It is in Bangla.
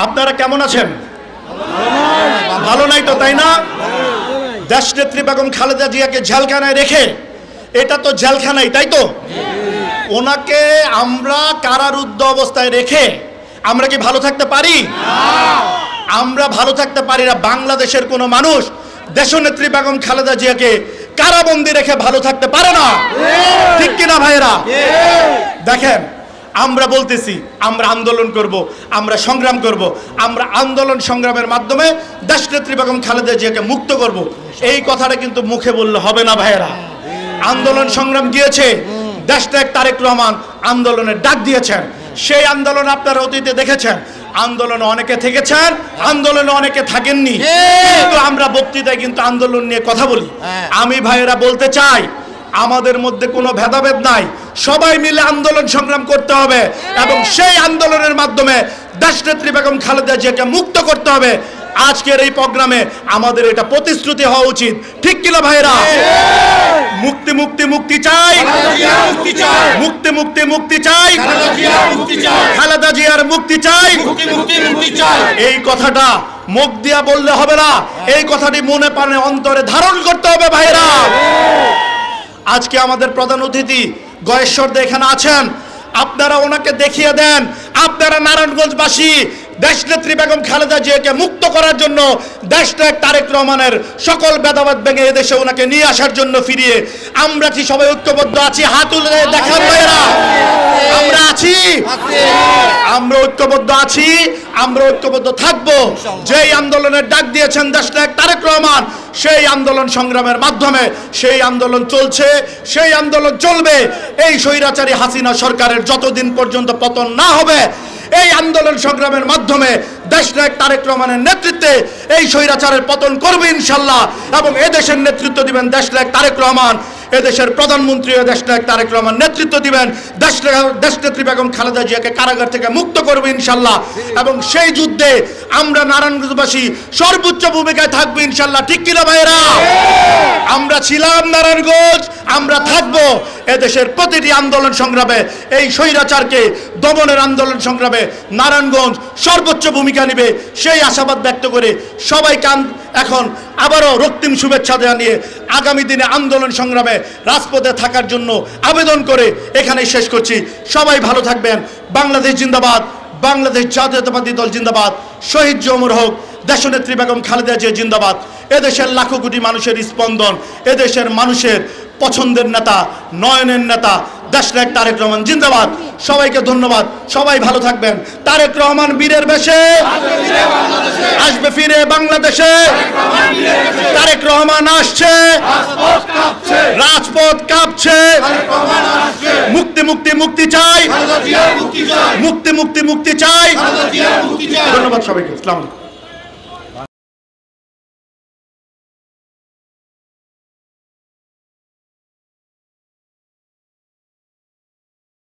আপনারা কেমন আছেন? ভালো নাই তো, তাই না? দেশনেত্রী বেগম খালেদা জিয়াকে জেলখানায় রেখে, এটা তো জেলখানাই, তাই তো? ওনাকে আমরা কারারুদ্ধ অবস্থায় রেখে আমরা কি ভালো থাকতে পারি? আমরা ভালো থাকতে পারি না। বাংলাদেশের কোনো মানুষ দেশনেত্রী বেগম খালেদা জিয়াকে কারাবন্দি রেখে ভালো থাকতে পারে না, ঠিক কিনা ভাইয়েরা? দেখেন, আমরা বলতেছি আমরা আন্দোলন করব, আমরা সংগ্রাম করব, আমরা আন্দোলন সংগ্রামের মাধ্যমে দেশনেত্রী বেগম খালেদা জিয়াকে মুক্ত করব। এই কথাটা কিন্তু মুখে বললে হবে না ভাইয়েরা। আন্দোলন সংগ্রাম গিয়েছে, দেশনায়ক তারেক রহমান আন্দোলনের ডাক দিয়েছেন। সেই আন্দোলন আপনারা অতীতে দেখেছেন। আন্দোলনে অনেকে থেকেছেন, আন্দোলনে অনেকে থাকেননি, কিন্তু আমরা বক্তৃতায় কিন্তু আন্দোলন নিয়ে কথা বলি। আমি ভাইয়েরা বলতে চাই, আমাদের মধ্যে কোনো ভেদাভেদ নাই, সবাই মিলে আন্দোলন সংগ্রাম করতে হবে এবং সেই আন্দোলনের মাধ্যমে দেশনেত্রী বেগম খালেদা জিয়াকে মুক্ত করতে হবে। আজকের এই প্রোগ্রামে আমাদের এটা প্রতিশ্রুতি হওয়া উচিত, ঠিক কিনা ভাইরা? মুক্তি মুক্তি মুক্তি চাই, মুক্তি মুক্তি মুক্তি চাই, খালেদা জিয়ার মুক্তি চাই। এই কথাটা মুখ দিয়া বললে হবে না, এই কথাটি মনে প্রাণে অন্তরে ধারণ করতে হবে ভাইরা। আজকে আমাদের প্রধান অতিথি গয়েশ্বর দে এখানে আছেন, আপনারা ওনাকে দেখিয়ে দেন। আপনারা নারায়ণগঞ্জবাসী দেশনেত্রী বেগম খালেদা জিয়াকে মুক্ত করার জন্য, দেশনায়ক তারেক রহমানের সকল ভেদাভেদ ভেঙে এদেশে ওনাকে নিয়ে আসার জন্য ফিরিয়ে আমরা কি সবাই ঐক্যবদ্ধ আছি? হাত তুলে দেখান ভাইরা, আমরা আছি, আমরা ঐক্যবদ্ধ আছি, আমরা ঐক্যবদ্ধ থাকবো। যেই আন্দোলনের ডাক দিয়েছেন দেশনায়ক তারেক রহমান, সেই আন্দোলন সংগ্রামের মাধ্যমে সেই আন্দোলন চলছে, সেই আন্দোলন চলবে। এই স্বৈরাচারী হাসিনা সরকারের যতদিন পর্যন্ত পতন না হবে, এই আন্দোলন সংগ্রামের মাধ্যমে দেশনায়ক তারেক রহমানের নেতৃত্বে এই স্বৈরাচারের পতন করবে ইনশাল্লাহ। এবং এদেশের নেতৃত্ব দিবেন দেশনায়ক তারেক রহমান, এদেশের প্রধানমন্ত্রী দেশনায়ক তারেক রহমান নেতৃত্ব দিবেন। দেশনেত্রী বেগম খালেদা জিয়াকে কারাগার থেকে মুক্ত করবে ইনশাল্লাহ। এবং সেই যুদ্ধে আমরা নারায়ণগঞ্জবাসী সর্বোচ্চ ভূমিকায় থাকবো ইনশাল্লাহ, ঠিক কিনা ভাইরা? আমরা ছিলাম নারায়ণগঞ্জ, আমরা থাকবো। এদেশের প্রতিটি আন্দোলন সংগ্রামে, এই স্বৈরাচারকে দমনের আন্দোলন সংগ্রামে নারায়ণগঞ্জ সর্বোচ্চ ভূমিকা নেবে, সেই আশাবাদ ব্যক্ত করে সবাইকে এখন আবারও রক্তিম শুভেচ্ছা জানিয়ে আগামী দিনে আন্দোলন সংগ্রামে রাজপথে থাকার জন্য আবেদন করে এখানেই শেষ করছি। সবাই ভালো থাকবেন। বাংলাদেশ জিন্দাবাদ, বাংলাদেশ জাতীয়তাবাদী দল জিন্দাবাদ, শহীদ অমর হোক, দেশনেত্রী বেগম খালেদা জিয়া জিন্দাবাদ। এদেশের লাখো কোটি মানুষের স্পন্দন, এদেশের মানুষের পছন্দের নেতা, নয়নের নেতা দেশনায়ক তারেক রহমান জিন্দাবাদ। সবাইকে ধন্যবাদ, সবাই ভালো থাকবেন। তারেক রহমান বীরের বেশে আসবে ফিরে বাংলাদেশে। তারেক রহমান আসছে, রাজপথ কাঁপছে। মুক্তি মুক্তি মুক্তি চাই, মুক্তি মুক্তি মুক্তি চাই। ধন্যবাদ সবাইকে। আসসালামু আলাইকুম।